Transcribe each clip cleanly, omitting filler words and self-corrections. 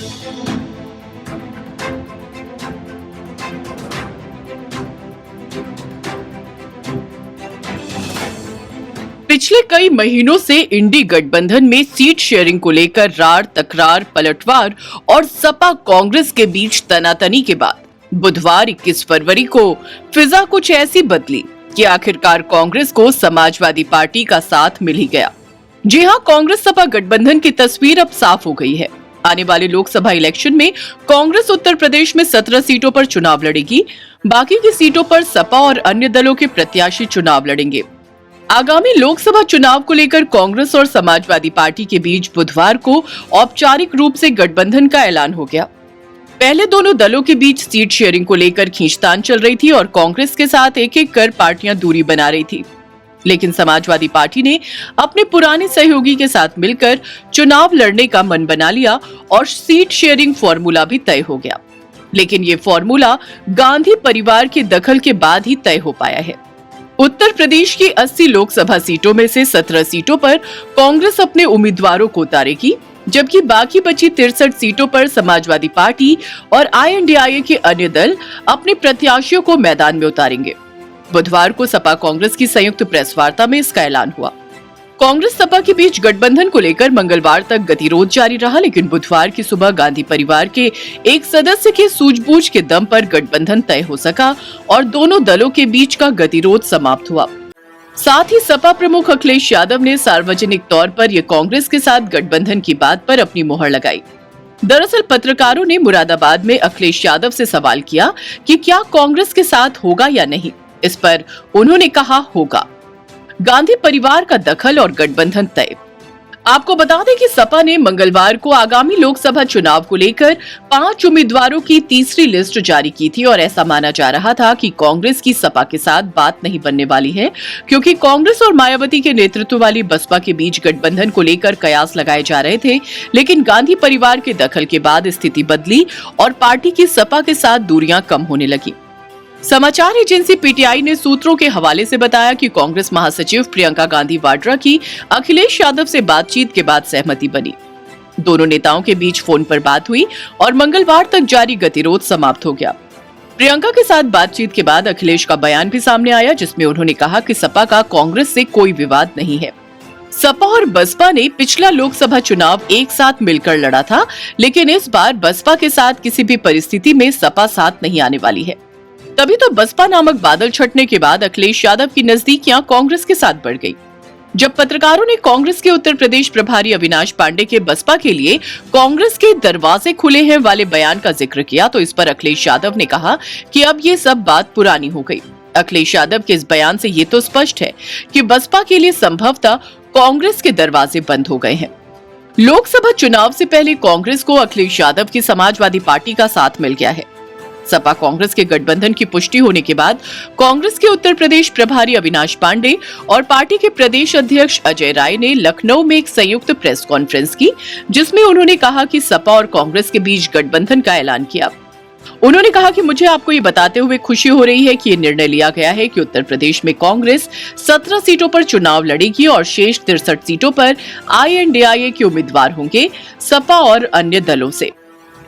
पिछले कई महीनों से इंडी गठबंधन में सीट शेयरिंग को लेकर रार, तकरार, पलटवार और सपा कांग्रेस के बीच तनातनी के बाद बुधवार 21 फरवरी को फिजा कुछ ऐसी बदली कि आखिरकार कांग्रेस को समाजवादी पार्टी का साथ मिल ही गया। जी हां, कांग्रेस सपा गठबंधन की तस्वीर अब साफ हो गई है। आने वाले लोकसभा इलेक्शन में कांग्रेस उत्तर प्रदेश में 17 सीटों पर चुनाव लड़ेगी। बाकी की सीटों पर सपा और अन्य दलों के प्रत्याशी चुनाव लड़ेंगे। आगामी लोकसभा चुनाव को लेकर कांग्रेस और समाजवादी पार्टी के बीच बुधवार को औपचारिक रूप से गठबंधन का ऐलान हो गया। पहले दोनों दलों के बीच सीट शेयरिंग को लेकर खींचतान चल रही थी और कांग्रेस के साथ एक एक कर पार्टियां दूरी बना रही थी, लेकिन समाजवादी पार्टी ने अपने पुराने सहयोगी के साथ मिलकर चुनाव लड़ने का मन बना लिया और सीट शेयरिंग फॉर्मूला भी तय हो गया। लेकिन ये फॉर्मूला गांधी परिवार के दखल के बाद ही तय हो पाया है। उत्तर प्रदेश की 80 लोकसभा सीटों में से 17 सीटों पर कांग्रेस अपने उम्मीदवारों को उतारेगी, जबकि बाकी बची 63 सीटों पर समाजवादी पार्टी और INDIA के अन्य दल अपने प्रत्याशियों को मैदान में उतारेंगे। बुधवार को सपा कांग्रेस की संयुक्त प्रेस वार्ता में इसका ऐलान हुआ। कांग्रेस सपा के बीच गठबंधन को लेकर मंगलवार तक गतिरोध जारी रहा, लेकिन बुधवार की सुबह गांधी परिवार के एक सदस्य के सूझबूझ के दम पर गठबंधन तय हो सका और दोनों दलों के बीच का गतिरोध समाप्त हुआ। साथ ही सपा प्रमुख अखिलेश यादव ने सार्वजनिक तौर पर यह कांग्रेस के साथ गठबंधन की बात पर अपनी मुहर लगाई। दरअसल पत्रकारों ने मुरादाबाद में अखिलेश यादव से सवाल किया कि क्या कांग्रेस के साथ होगा या नहीं। इस पर उन्होंने कहा, होगा। गांधी परिवार का दखल और गठबंधन तय। आपको बता दें कि सपा ने मंगलवार को आगामी लोकसभा चुनाव को लेकर 5 उम्मीदवारों की तीसरी लिस्ट जारी की थी और ऐसा माना जा रहा था कि कांग्रेस की सपा के साथ बात नहीं बनने वाली है, क्योंकि कांग्रेस और मायावती के नेतृत्व वाली बसपा के बीच गठबंधन को लेकर कयास लगाए जा रहे थे। लेकिन गांधी परिवार के दखल के बाद स्थिति बदली और पार्टी की सपा के साथ दूरियां कम होने लगी। समाचार एजेंसी PTI ने सूत्रों के हवाले से बताया कि कांग्रेस महासचिव प्रियंका गांधी वाड्रा की अखिलेश यादव से बातचीत के बाद सहमति बनी। दोनों नेताओं के बीच फोन पर बात हुई और मंगलवार तक जारी गतिरोध समाप्त हो गया। प्रियंका के साथ बातचीत के बाद अखिलेश का बयान भी सामने आया, जिसमें उन्होंने कहा कि सपा का कांग्रेस से कोई विवाद नहीं है। सपा और बसपा ने पिछला लोकसभा चुनाव एक साथ मिलकर लड़ा था, लेकिन इस बार बसपा के साथ किसी भी परिस्थिति में सपा साथ नहीं आने वाली है। तभी तो बसपा नामक बादल छटने के बाद अखिलेश यादव की नजदीकियां कांग्रेस के साथ बढ़ गई। जब पत्रकारों ने कांग्रेस के उत्तर प्रदेश प्रभारी अविनाश पांडे के बसपा के लिए कांग्रेस के दरवाजे खुले हैं वाले बयान का जिक्र किया, तो इस पर अखिलेश यादव ने कहा कि अब ये सब बात पुरानी हो गई। अखिलेश यादव के इस बयान से ये तो स्पष्ट है कि बसपा के लिए संभवतः कांग्रेस के दरवाजे बंद हो गए हैं। लोकसभा चुनाव से पहले कांग्रेस को अखिलेश यादव की समाजवादी पार्टी का साथ मिल गया है। सपा कांग्रेस के गठबंधन की पुष्टि होने के बाद कांग्रेस के उत्तर प्रदेश प्रभारी अविनाश पांडे और पार्टी के प्रदेश अध्यक्ष अजय राय ने लखनऊ में एक संयुक्त प्रेस कॉन्फ्रेंस की, जिसमें उन्होंने कहा कि सपा और कांग्रेस के बीच गठबंधन का ऐलान किया। उन्होंने कहा कि मुझे आपको ये बताते हुए खुशी हो रही है कि ये निर्णय लिया गया है कि उत्तर प्रदेश में कांग्रेस 17 सीटों पर चुनाव लड़ेगी और शेष 63 सीटों पर INDIA के उम्मीदवार होंगे सपा और अन्य दलों से।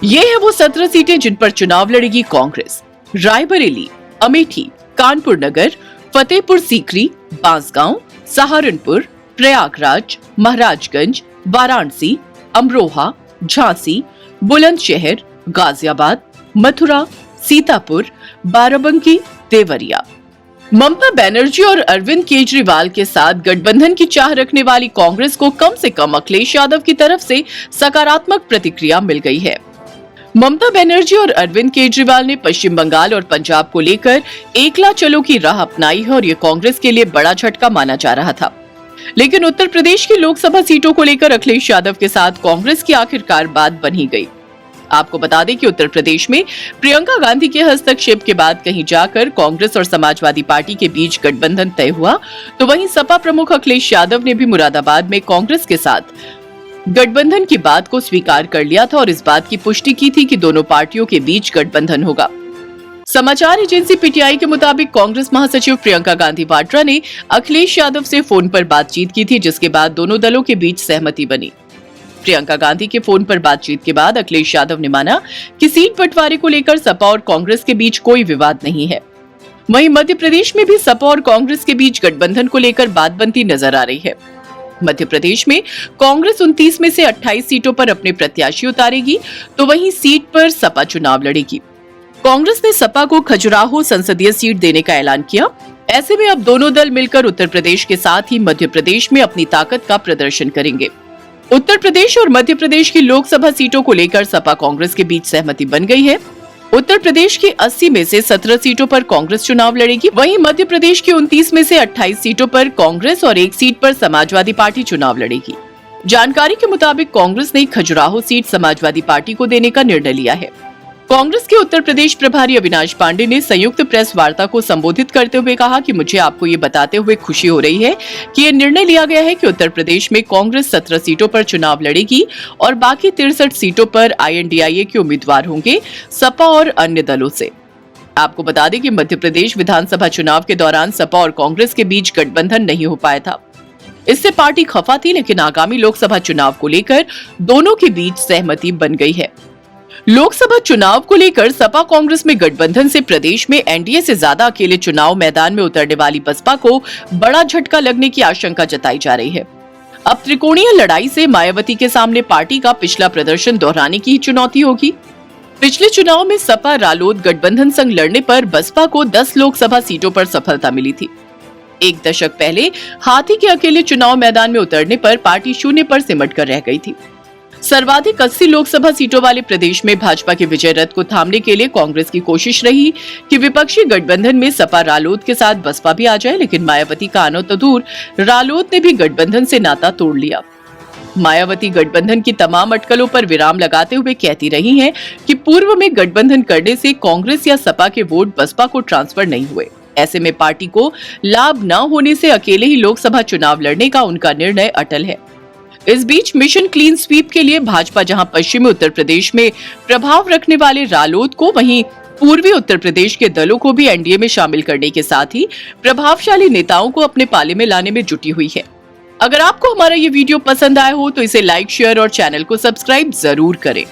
ये है वो 17 सीटें जिन पर चुनाव लड़ेगी कांग्रेस। रायबरेली, अमेठी, कानपुर नगर, फतेहपुर सीकरी, बांसगांव, सहारनपुर, प्रयागराज, महाराजगंज, वाराणसी, अमरोहा, झांसी, बुलंदशहर, गाजियाबाद, मथुरा, सीतापुर, बाराबंकी, देवरिया। ममता बनर्जी और अरविंद केजरीवाल के साथ गठबंधन की चाह रखने वाली कांग्रेस को कम से कम अखिलेश यादव की तरफ से सकारात्मक प्रतिक्रिया मिल गई है। ममता बनर्जी और अरविंद केजरीवाल ने पश्चिम बंगाल और पंजाब को लेकर एकला चलो की राह अपनाई है और ये कांग्रेस के लिए बड़ा झटका माना जा रहा था। लेकिन उत्तर प्रदेश की लोकसभा सीटों को लेकर अखिलेश यादव के साथ कांग्रेस की आखिरकार बात बन ही गई। आपको बता दें कि उत्तर प्रदेश में प्रियंका गांधी के हस्तक्षेप के बाद कहीं जाकर कांग्रेस और समाजवादी पार्टी के बीच गठबंधन तय हुआ, तो वहीं सपा प्रमुख अखिलेश यादव ने भी मुरादाबाद में कांग्रेस के साथ गठबंधन की बात को स्वीकार कर लिया था और इस बात की पुष्टि की थी कि दोनों पार्टियों के बीच गठबंधन होगा। समाचार एजेंसी PTI के मुताबिक कांग्रेस महासचिव प्रियंका गांधी वाड्रा ने अखिलेश यादव से फोन पर बातचीत की थी, जिसके बाद दोनों दलों के बीच सहमति बनी। प्रियंका गांधी के फोन पर बातचीत के बाद अखिलेश यादव ने माना कि सीट बंटवारे को लेकर सपा और कांग्रेस के बीच कोई विवाद नहीं है। वहीं मध्य प्रदेश में भी सपा और कांग्रेस के बीच गठबंधन को लेकर बात बनती नजर आ रही है। मध्य प्रदेश में कांग्रेस 29 में से 28 सीटों पर अपने प्रत्याशी उतारेगी, तो वहीं सीट पर सपा चुनाव लड़ेगी। कांग्रेस ने सपा को खजुराहो संसदीय सीट देने का ऐलान किया। ऐसे में अब दोनों दल मिलकर उत्तर प्रदेश के साथ ही मध्य प्रदेश में अपनी ताकत का प्रदर्शन करेंगे। उत्तर प्रदेश और मध्य प्रदेश की लोकसभा सीटों को लेकर सपा कांग्रेस के बीच सहमति बन गई है। उत्तर प्रदेश की 80 में से 17 सीटों पर कांग्रेस चुनाव लड़ेगी, वहीं मध्य प्रदेश की 29 में से 28 सीटों पर कांग्रेस और 1 सीट पर समाजवादी पार्टी चुनाव लड़ेगी। जानकारी के मुताबिक कांग्रेस ने खजुराहो सीट समाजवादी पार्टी को देने का निर्णय लिया है। कांग्रेस के उत्तर प्रदेश प्रभारी अविनाश पांडे ने संयुक्त प्रेस वार्ता को संबोधित करते हुए कहा कि मुझे आपको ये बताते हुए खुशी हो रही है कि ये निर्णय लिया गया है कि उत्तर प्रदेश में कांग्रेस 17 सीटों पर चुनाव लड़ेगी और बाकी 63 सीटों पर INDIA के उम्मीदवार होंगे सपा और अन्य दलों से। आपको बता दें कि मध्य प्रदेश विधानसभा चुनाव के दौरान सपा और कांग्रेस के बीच गठबंधन नहीं हो पाया था। इससे पार्टी खफा थी, लेकिन आगामी लोकसभा चुनाव को लेकर दोनों के बीच सहमति बन गई है। लोकसभा चुनाव को लेकर सपा कांग्रेस में गठबंधन से प्रदेश में एनडीए से ज्यादा अकेले चुनाव मैदान में उतरने वाली बसपा को बड़ा झटका लगने की आशंका जताई जा रही है। अब त्रिकोणीय लड़ाई से मायावती के सामने पार्टी का पिछला प्रदर्शन दोहराने की चुनौती होगी। पिछले चुनाव में सपा रालोद गठबंधन संग लड़ने पर बसपा को 10 लोकसभा सीटों पर सफलता मिली थी। एक दशक पहले हाथी के अकेले चुनाव मैदान में उतरने पर पार्टी शून्य पर सिमट कर रह गई थी। सर्वाधिक 80 लोकसभा सीटों वाले प्रदेश में भाजपा के विजय रथ को थामने के लिए कांग्रेस की कोशिश रही कि विपक्षी गठबंधन में सपा रालोद के साथ बसपा भी आ जाए, लेकिन मायावती का आना तो दूर, रालोद ने भी गठबंधन से नाता तोड़ लिया। मायावती गठबंधन की तमाम अटकलों पर विराम लगाते हुए कहती रही हैं कि पूर्व में गठबंधन करने से कांग्रेस या सपा के वोट बसपा को ट्रांसफर नहीं हुए। ऐसे में पार्टी को लाभ न होने से अकेले ही लोकसभा चुनाव लड़ने का उनका निर्णय अटल है। इस बीच मिशन क्लीन स्वीप के लिए भाजपा जहां पश्चिमी उत्तर प्रदेश में प्रभाव रखने वाले रालोद को, वहीं पूर्वी उत्तर प्रदेश के दलों को भी एनडीए में शामिल करने के साथ ही प्रभावशाली नेताओं को अपने पाले में लाने में जुटी हुई है। अगर आपको हमारा ये वीडियो पसंद आया हो तो इसे लाइक, शेयर और चैनल को सब्सक्राइब जरूर करें।